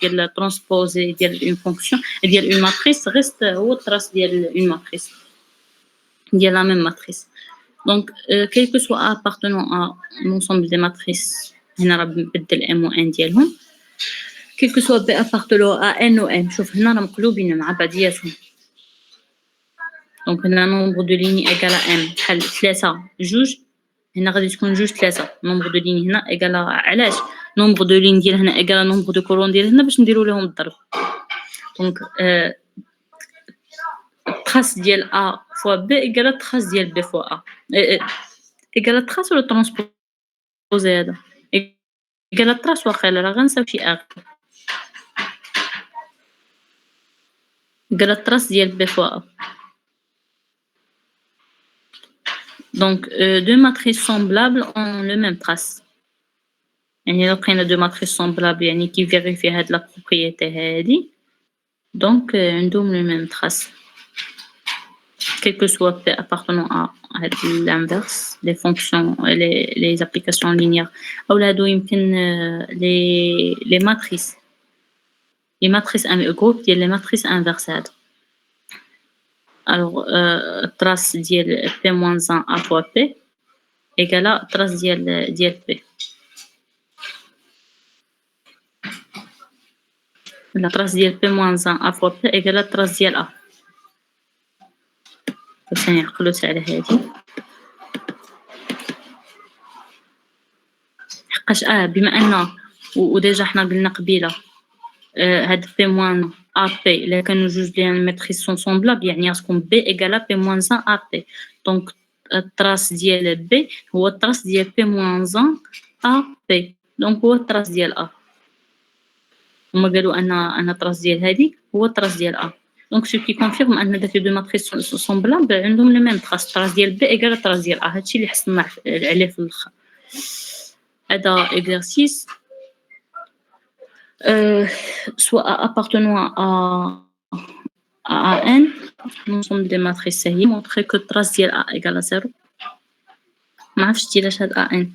ديال ترانسبوزي ديال اون فونكسيون ديال اون ماتريس غيست هو التراس ديال اون ماتريس ديال لا ميم ماتريس. دونك quel que soit appartenant à l'ensemble des matrices هنا راه نبدل m و n ديالهم quel que soit b appartenant à n و m. شوف هنا راه مقلوبين مع بعضياتهم. دونك هنا nombre de lignes égal à m بحال 3 جوج هنا غادي تكون جوج 3 nombre de lignes هنا égal à علاش nombre de lignes ديال هنا égal à nombre de colonnes ديال هنا باش نديرو لهم الضرب. دونك trace ديال a fois b égal à trace ديال b fois a égal à trace ولا transposé هذا égal à trace واخا راه غنساو شي a égal à trace ديال b fois a. Donc, deux matrices semblables ont le même trace. يعني لو لقينا deux matrices semblables يعني كي vérifie هاد la propriété هادي donc عندهم le même trace quel que soit P appartenant à l'inverse les fonctions les applications linéaires أو هادو يمكن les matrices groupe ديال les matrices inverses هادو. Alors trace ديال P-1 A fois P égale à trace ديال P. La trace ديال P-1 A fois P égale à trace ديال A. باش نعقلو على هادي حقاش بما ان وديجا حنا قلنا قبيله هاد P- AP الا كانوا جوج ديال الماتريس سون سومبلابل يعني غتكون B égale à P-1 AP. دونك التراس ديال B هو التراس ديال P-1 AP دونك هو التراس ديال A. هما قالوا ان التراس ديال هادي هو التراس ديال A. دونك سو كي كونفيرم ان داك دو ماتريس سومبلابل عندهم لو ميم تراس. التراس ديال B égale à التراس ديال A. هادشي اللي حصلنا عليه في الاخر. هذا exercice soit appartenant à n l'ensemble des matrices هي montrer que trace ديال A égale à 0. ما عرفتش علاش هاد ان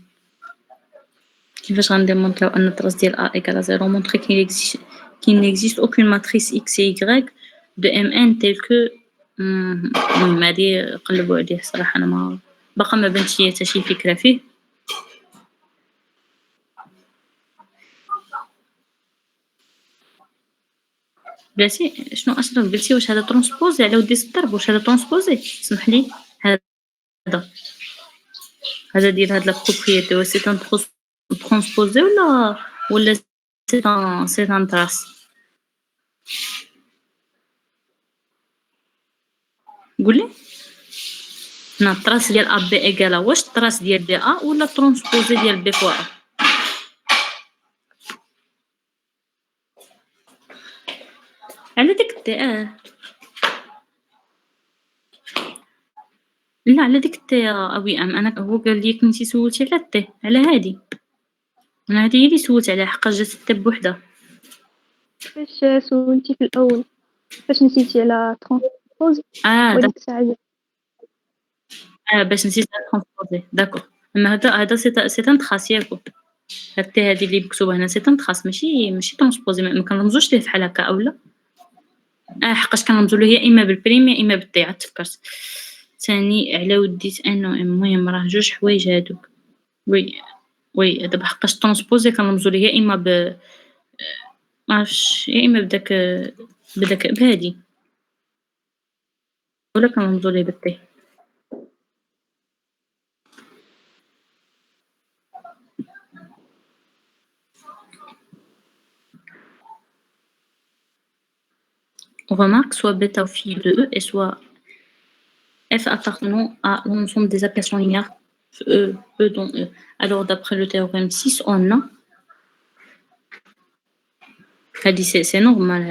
كيفاش غنديمونطريو ان trace ديال A égale à 0 montrer qu'il n'existe aucune matrice x et y de mn telle que المهم هادي قلبوا عليه صراحه انا ما باقا ما بانتش ليا حتى شي فكره فيه. بلاتي شنو اشرف قلتي واش هذا ترونسبوزي على ودي الضرب واش هذا ترونسبوزي سمح لي هذا ديال هاد لا بروبريتي واش سي ان ترونسبوزي ولا سي ان تراس قولي هنا التراس ديال ا بي ايكالا واش التراس ديال بي ا ولا ترونسبوزي ديال بي فوا ا. على ديك التي لا على ديك التي اوي انا هو قال لي كنتي سولتي على التي على هادي انا هادي هي اللي سولت عليها حقاش جات التي بوحدها. فاش سولتي في الاول فاش نسيتي على ترونسبوز وديك الساعه باش نسيت ترونسبوزي داكور. اما هذا سي ان تراس ياكو التي هادي اللي مكتوبه هنا سي ان تراس ماشي ترونسبوزي ما كنرمزوش ليه بحال هكا اولا حقاش كنرمزو له يا اما بالبريم يا اما بالتي. عاد تفكرت ثاني على وديت انه المهم راه جوج حوايج هادوك وي دابا حقاش ترونسبوزي كنرمزو ليه يا اما معرفتش يا اما بداك بهادي ولا كنرمزو ليه بالتي. On remarque soit bêta au fil de E et soit F appartenant à l'ensemble des applications linéaires E dont E. Alors d'après le théorème 6 on a هادي سي نورمال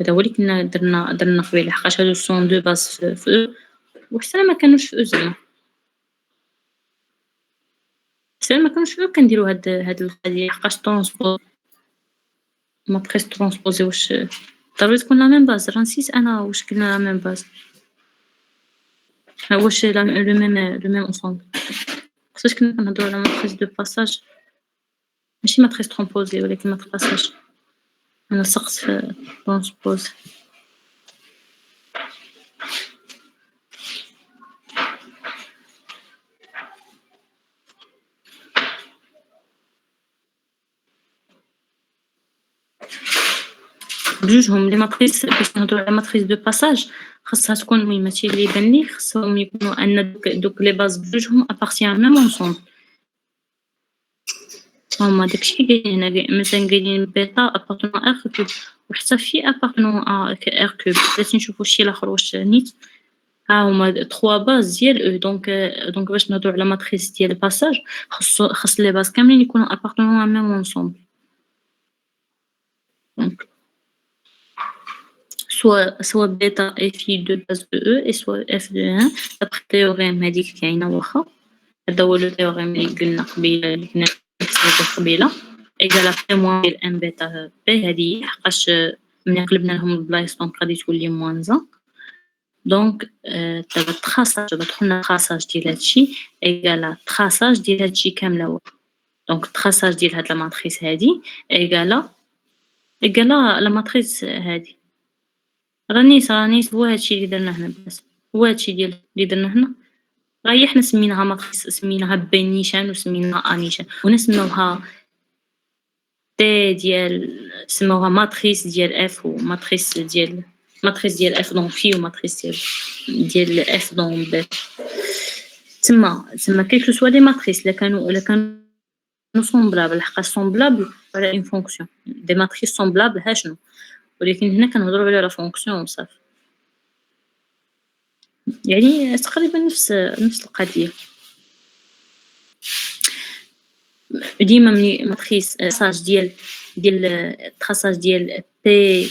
هذا هو اللي كنا درنا قبيله حقاش هادو سون دو باز في E وحتى ما كانوش في E زعما حتى ما كانوش في E كنديرو هاد القضيه حقاش ترونسبوز ماتريس ترونسبوزي واش ضروري تكون لا ميم باز. راه نسيت انا واش قلنا لا ميم باز واش لو ميم انسامبل خصوص كنا كنهضروا على ماتريس دو باساج ماشي ماتريس ترومبوزي ولكن ما تقاساش. أنا سقط في ترونسبوز. بجوجهم لي ماتريس باش نهضرو على ماتريس دو باساج خاصها تكون المهم ماشي اللي يبان ليك خاصهم يكونوا أن دوك لي باز بجوجهم أبارتيان ميم أونصومبل. هما داكشي كاين هنا مثلا قايلين بيتا أبارتونون إر كوب وحتى في أبارتونون إر كوب. بلاتي نشوفو الشي لاخر واش نيت. ها هما 3 باز ديال أو دونك باش نهضرو على ماتريس ديال الباساج خاص لي باز كاملين يكونوا أبارتونون ميم أونصومبل. دونك soit bêta fi de base de E et soit f de 1 d'après le théorème هذيك كاينه واخا هذا هو لو تhéorème اللي قلنا قبيله اللي كنا نحسبو قبيله ايكال بي موان ديال ام بيتا بي هذه حقاش ملي قلبنا لهم البلايص دونك غادي تولي موان زان دونك دابا التخاصاج دابا دخلنا التخاصاج ديال هادشي ايكال التخاصاج ديال هادشي كامله دونك التخاصاج ديال هاد لا ماتريس هادي ايكال لا ماتريس هادي رانيس هو هادشي اللي درنا هنا بس هو هادشي ديال اللي درنا هنا غاية حنا سميناها ماتريس سميناها بي نيشان وسميناها ا نيشان ونسموها تي ديال سموها ماتريس ديال اف وماتريس ديال اف دون في وماتريس ديال اف دون بي تما كيف سوا لي ماتريس لا كانوا سومبلابل حقاش سومبلابل على اون فونكسيون دي ماتريس سومبلابل ها شنو ولكن هنا كنهضروا على لا فونكسيون وصافي يعني تقريبا نفس القضيه ديما ملي ماتريس ساج ديال التراساج ديال بي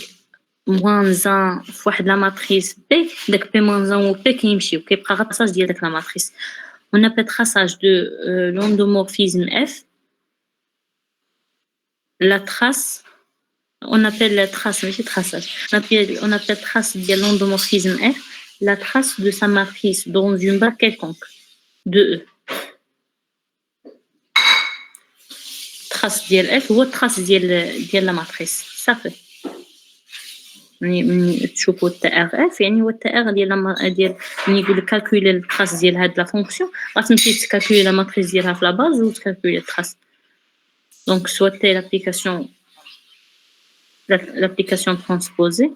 موان زان فواحد لا ماتريس بي داك بي موان زان و بي كيمشيو كيبقى غير التراساج ديال داك لا ماتريس on appelle traçage de l'endomorphisme F la trace on appelle la trace ماشي traçage on appelle trace ديال l'endomorphisme F la trace de sa matrice dans une barre quelconque de E trace ديال F هو trace ديال la matrice صافي ملي تشوفوا التي ار اف يعني هو التي ار ديال ملي يقول لك كالكولي التراس ديال هاد لا فونكسيون غتمشي تكالكولي لا ماتريس ديالها في لا باز وتكالكولي التراس دونك سوا تي l'application transposée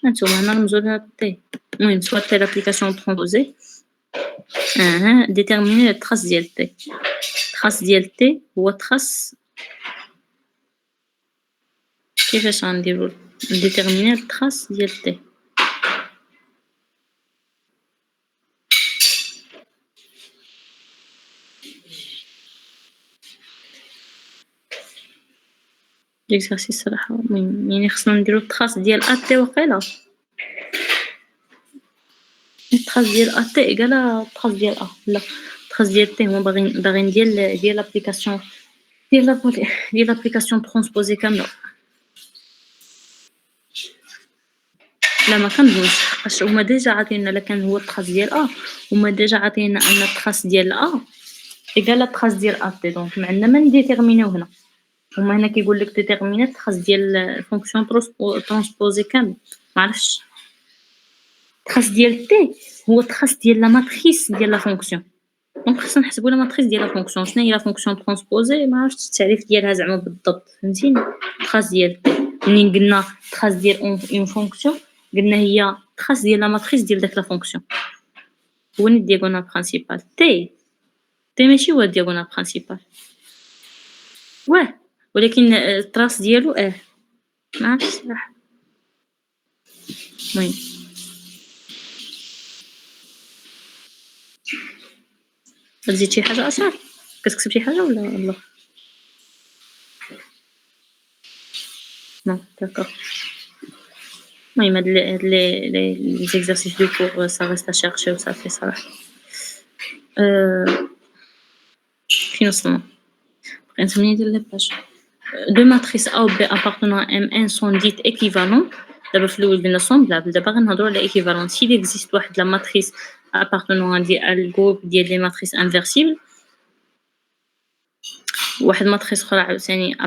هانتوما هنا رمزوا لها تي المهم سوا تي l'application transposée déterminer التراس ديال تي التراس ديال تي هو تراس كيفاش غنديرو déterminer la trace ديال T. l'exercice صراحة مهم يعني خصنا نديرو التراس ديال AT وقيلا التراس ديال AT إيكال التراس ديال A لا التراس ديال T هما باغيين ديال لابليكاسيون ديال لابليكاسيون ترونسبوزي كاملة لا ما كنظنش حقاش هما ديجا عاطينا لا كان هو التراس ديال ا هما ديجا عاطينا ان التراس ديال ا ايكال التراس ديال ا تي دونك ما عندنا ما نديتيرمينيو هنا هما هنا كيقول لك ديتيرميني التراس ديال الفونكسيون ترانسبوزي كامل ما عرفتش التراس ديال تي هو التراس ديال لا ماتريس ديال لا فونكسيون دونك خصنا نحسبوا لا ماتريس ديال لا فونكسيون شنو هي لا فونكسيون ترانسبوزي ما عرفتش التعريف ديالها زعما بالضبط فهمتيني التراس ديال تي منين قلنا التراس ديال اون فونكسيون قلنا هي trace ديال لا ماتريس ديال داك لا فونكسيون هو الدياغونال برينسيبال تي ماشي هو الدياغونال برينسيبال ولكن التراس ديالو ما عرفتش صراحه المهم زيد شي حاجه اصلا كتكتب شي حاجه ولا الله نو داكور المهم هاد لي زيكزارسيس دو كور سا ريست ا شيرشي وصافي صراحه فين وصلنا بقينا 8 ديال لي باج دو ماتريس A ou B appartenant à M1 sont dites équivalentes دابا في الاول قلنا سومبلابل دابا غنهضروا على ايكيفالون سي اكزيست واحد لا ماتريس appartenant à الجروب ديال لي ماتريس انفيرسيبل واحد ماتريس أخرى عاوتاني